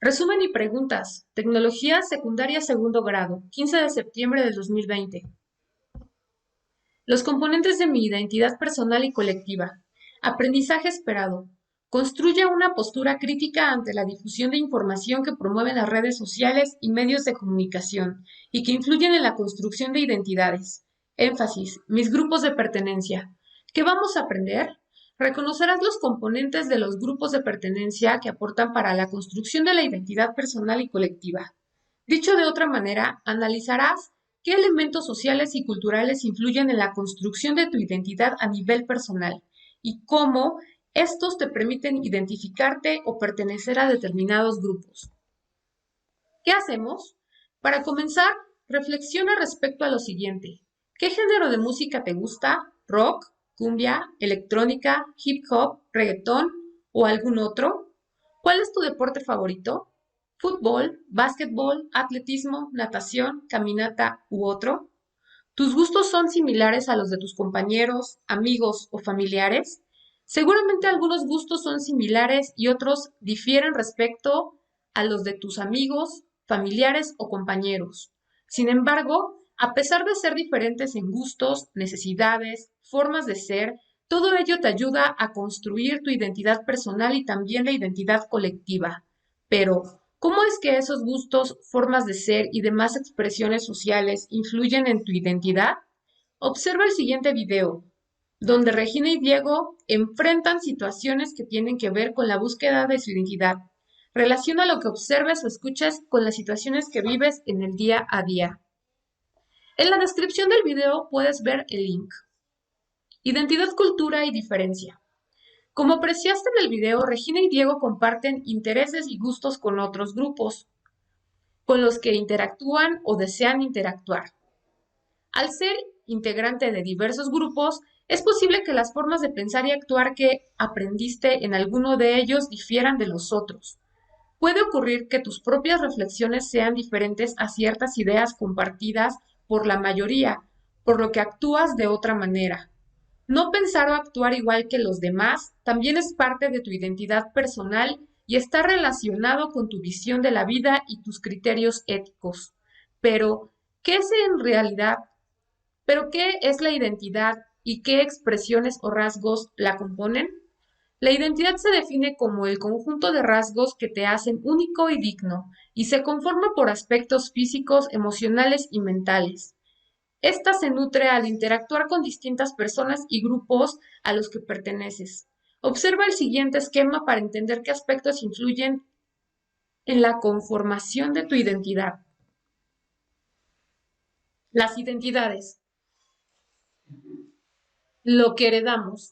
Resumen y preguntas. Tecnología secundaria segundo grado, 15 de septiembre del 2020. Los componentes de mi identidad personal y colectiva. Aprendizaje esperado. Construye una postura crítica ante la difusión de información que promueven las redes sociales y medios de comunicación y que influyen en la construcción de identidades. Énfasis. Mis grupos de pertenencia. ¿Qué vamos a aprender? Reconocerás los componentes de los grupos de pertenencia que aportan para la construcción de la identidad personal y colectiva. Dicho de otra manera, analizarás qué elementos sociales y culturales influyen en la construcción de tu identidad a nivel personal y cómo estos te permiten identificarte o pertenecer a determinados grupos. ¿Qué hacemos? Para comenzar, reflexiona respecto a lo siguiente. ¿Qué género de música te gusta? ¿Rock, cumbia, electrónica, hip hop, reggaetón o algún otro? ¿Cuál es tu deporte favorito? ¿Fútbol, básquetbol, atletismo, natación, caminata u otro? ¿Tus gustos son similares a los de tus compañeros, amigos o familiares? Seguramente algunos gustos son similares y otros difieren respecto a los de tus amigos, familiares o compañeros. Sin embargo, a pesar de ser diferentes en gustos, necesidades, formas de ser, todo ello te ayuda a construir tu identidad personal y también la identidad colectiva. Pero, ¿cómo es que esos gustos, formas de ser y demás expresiones sociales influyen en tu identidad? Observa el siguiente video, donde Regina y Diego enfrentan situaciones que tienen que ver con la búsqueda de su identidad. Relaciona lo que observes o escuchas con las situaciones que vives en el día a día. En la descripción del video puedes ver el link. Identidad, cultura y diferencia. Como apreciaste en el video, Regina y Diego comparten intereses y gustos con otros grupos, con los que interactúan o desean interactuar. Al ser integrante de diversos grupos, es posible que las formas de pensar y actuar que aprendiste en alguno de ellos difieran de los otros. Puede ocurrir que tus propias reflexiones sean diferentes a ciertas ideas compartidas por la mayoría, por lo que actúas de otra manera. No pensar o actuar igual que los demás también es parte de tu identidad personal y está relacionado con tu visión de la vida y tus criterios éticos. Pero, ¿qué es en realidad? ¿Pero qué es la identidad y qué expresiones o rasgos la componen? La identidad se define como el conjunto de rasgos que te hacen único y digno, y se conforma por aspectos físicos, emocionales y mentales. Esta se nutre al interactuar con distintas personas y grupos a los que perteneces. Observa el siguiente esquema para entender qué aspectos influyen en la conformación de tu identidad. Las identidades. Lo que heredamos.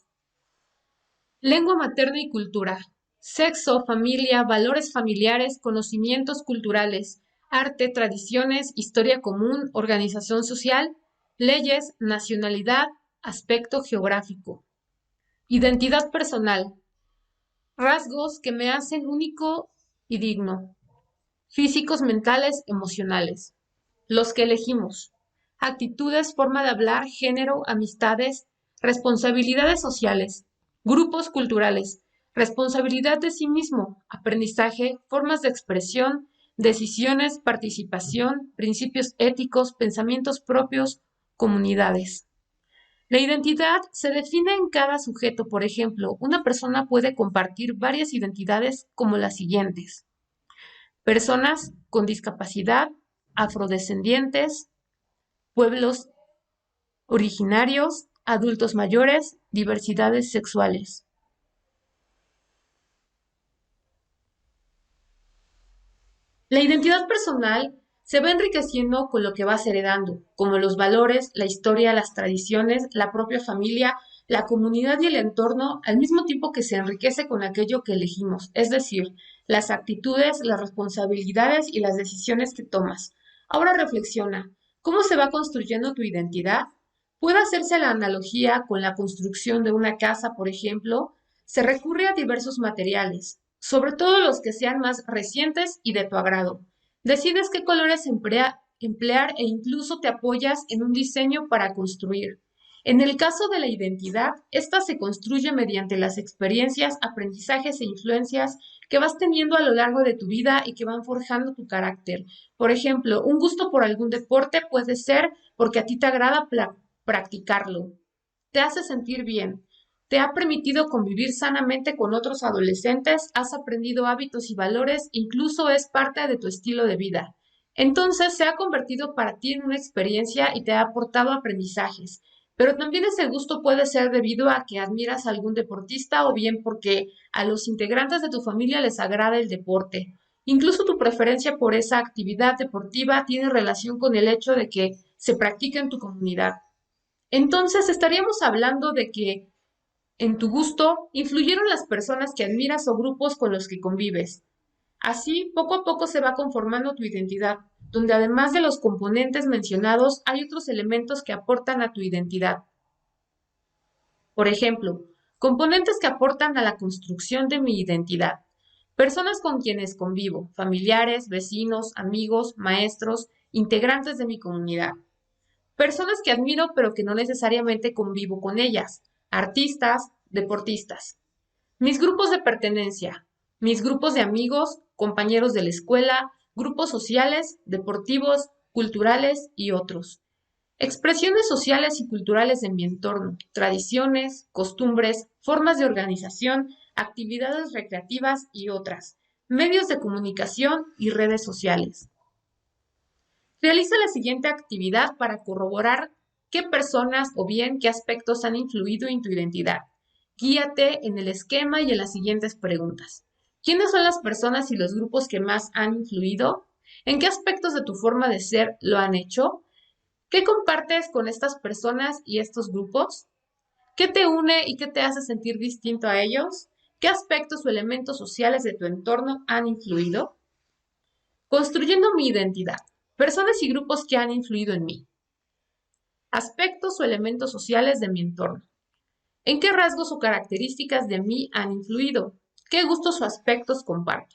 Lengua materna y cultura. Sexo, familia, valores familiares, conocimientos culturales, arte, tradiciones, historia común, organización social, leyes, nacionalidad, aspecto geográfico. Identidad personal. Rasgos que me hacen único y digno. Físicos, mentales, emocionales. Los que elegimos. Actitudes, forma de hablar, género, amistades, responsabilidades sociales. Grupos culturales. Responsabilidad de sí mismo, aprendizaje, formas de expresión, decisiones, participación, principios éticos, pensamientos propios, comunidades. La identidad se define en cada sujeto. Por ejemplo, una persona puede compartir varias identidades como las siguientes: personas con discapacidad, afrodescendientes, pueblos originarios, adultos mayores, diversidades sexuales. La identidad personal se va enriqueciendo con lo que vas heredando, como los valores, la historia, las tradiciones, la propia familia, la comunidad y el entorno, al mismo tiempo que se enriquece con aquello que elegimos, es decir, las actitudes, las responsabilidades y las decisiones que tomas. Ahora reflexiona, ¿cómo se va construyendo tu identidad? Puede hacerse la analogía con la construcción de una casa, por ejemplo. Se recurre a diversos materiales, sobre todo los que sean más recientes y de tu agrado. Decides qué colores emplear e incluso te apoyas en un diseño para construir. En el caso de la identidad, esta se construye mediante las experiencias, aprendizajes e influencias que vas teniendo a lo largo de tu vida y que van forjando tu carácter. Por ejemplo, un gusto por algún deporte puede ser porque a ti te agrada practicarlo, te hace sentir bien, te ha permitido convivir sanamente con otros adolescentes, has aprendido hábitos y valores, incluso es parte de tu estilo de vida. Entonces se ha convertido para ti en una experiencia y te ha aportado aprendizajes. Pero también ese gusto puede ser debido a que admiras a algún deportista o bien porque a los integrantes de tu familia les agrada el deporte. Incluso tu preferencia por esa actividad deportiva tiene relación con el hecho de que se practica en tu comunidad. Entonces estaríamos hablando de que en tu gusto influyeron las personas que admiras o grupos con los que convives. Así, poco a poco se va conformando tu identidad, donde además de los componentes mencionados hay otros elementos que aportan a tu identidad. Por ejemplo, componentes que aportan a la construcción de mi identidad. Personas con quienes convivo, familiares, vecinos, amigos, maestros, integrantes de mi comunidad. Personas que admiro pero que no necesariamente convivo con ellas. Artistas, deportistas. Mis grupos de pertenencia. Mis grupos de amigos, compañeros de la escuela, grupos sociales, deportivos, culturales y otros. Expresiones sociales y culturales de mi entorno, tradiciones, costumbres, formas de organización, actividades recreativas y otras, medios de comunicación y redes sociales. Realiza la siguiente actividad para corroborar qué personas o bien qué aspectos han influido en tu identidad. Guíate en el esquema y en las siguientes preguntas. ¿Quiénes son las personas y los grupos que más han influido? ¿En qué aspectos de tu forma de ser lo han hecho? ¿Qué compartes con estas personas y estos grupos? ¿Qué te une y qué te hace sentir distinto a ellos? ¿Qué aspectos o elementos sociales de tu entorno han influido? Construyendo mi identidad. Personas y grupos que han influido en mí. Aspectos o elementos sociales de mi entorno. ¿En qué rasgos o características de mí han influido? ¿Qué gustos o aspectos comparto?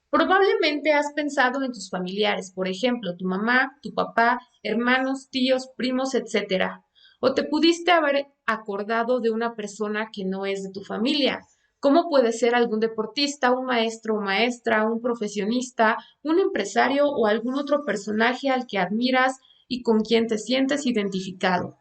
Probablemente has pensado en tus familiares, por ejemplo, tu mamá, tu papá, hermanos, tíos, primos, etcétera. O te pudiste haber acordado de una persona que no es de tu familia. ¿Cómo puede ser algún deportista, un maestro o maestra, un profesionista, un empresario o algún otro personaje al que admiras y con quien te sientes identificado?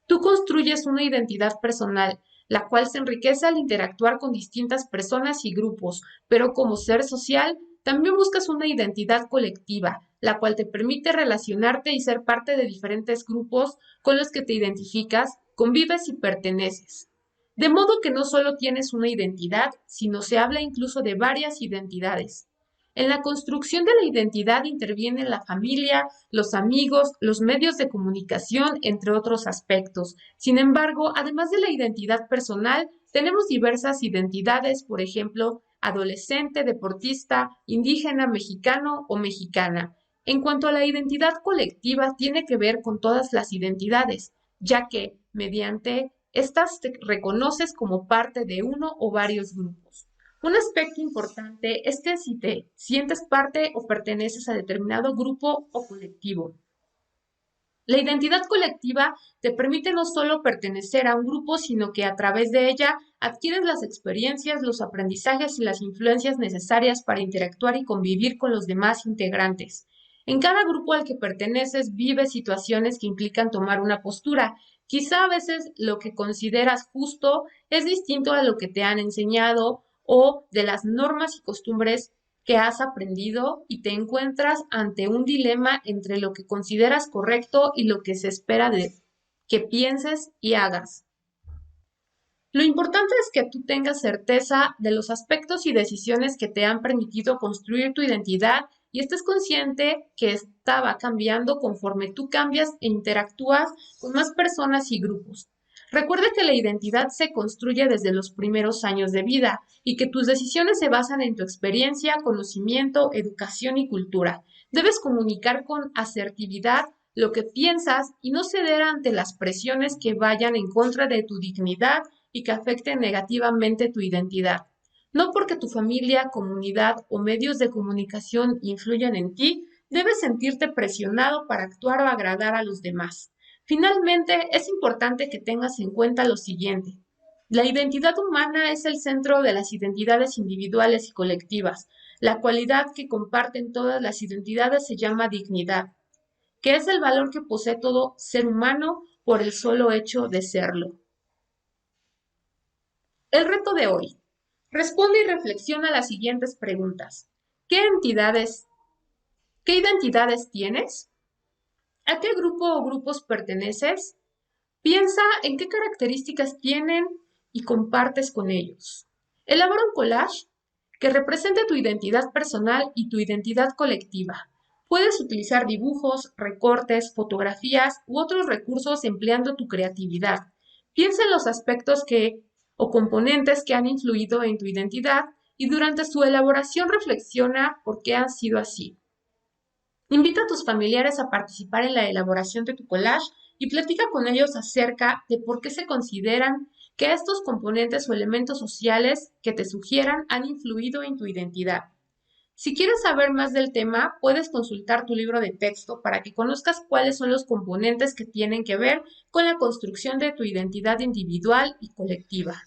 Tú construyes una identidad personal, la cual se enriquece al interactuar con distintas personas y grupos, pero como ser social, también buscas una identidad colectiva, la cual te permite relacionarte y ser parte de diferentes grupos con los que te identificas, convives y perteneces. De modo que no solo tienes una identidad, sino se habla incluso de varias identidades. En la construcción de la identidad intervienen la familia, los amigos, los medios de comunicación, entre otros aspectos. Sin embargo, además de la identidad personal, tenemos diversas identidades, por ejemplo, adolescente, deportista, indígena, mexicano o mexicana. En cuanto a la identidad colectiva, tiene que ver con todas las identidades, ya que, mediante estas te reconoces como parte de uno o varios grupos. Un aspecto importante es que si te sientes parte o perteneces a determinado grupo o colectivo. La identidad colectiva te permite no solo pertenecer a un grupo, sino que a través de ella adquieres las experiencias, los aprendizajes y las influencias necesarias para interactuar y convivir con los demás integrantes. En cada grupo al que perteneces vives situaciones que implican tomar una postura. Quizá a veces lo que consideras justo es distinto a lo que te han enseñado o de las normas y costumbres que has aprendido y te encuentras ante un dilema entre lo que consideras correcto y lo que se espera de que pienses y hagas. Lo importante es que tú tengas certeza de los aspectos y decisiones que te han permitido construir tu identidad y estés consciente que esta va cambiando conforme tú cambias e interactúas con más personas y grupos. Recuerda que la identidad se construye desde los primeros años de vida y que tus decisiones se basan en tu experiencia, conocimiento, educación y cultura. Debes comunicar con asertividad lo que piensas y no ceder ante las presiones que vayan en contra de tu dignidad y que afecten negativamente tu identidad. No porque tu familia, comunidad o medios de comunicación influyan en ti, debes sentirte presionado para actuar o agradar a los demás. Finalmente, es importante que tengas en cuenta lo siguiente. La identidad humana es el centro de las identidades individuales y colectivas. La cualidad que comparten todas las identidades se llama dignidad, que es el valor que posee todo ser humano por el solo hecho de serlo. El reto de hoy. Responde y reflexiona las siguientes preguntas. ¿Qué identidades tienes? ¿A qué grupo o grupos perteneces? Piensa en qué características tienen y compartes con ellos. Elabora un collage que represente tu identidad personal y tu identidad colectiva. Puedes utilizar dibujos, recortes, fotografías u otros recursos empleando tu creatividad. Piensa en los aspectos o componentes que han influido en tu identidad y durante su elaboración reflexiona por qué han sido así. Invita a tus familiares a participar en la elaboración de tu collage y platica con ellos acerca de por qué se consideran que estos componentes o elementos sociales que te sugieran han influido en tu identidad. Si quieres saber más del tema, puedes consultar tu libro de texto para que conozcas cuáles son los componentes que tienen que ver con la construcción de tu identidad individual y colectiva.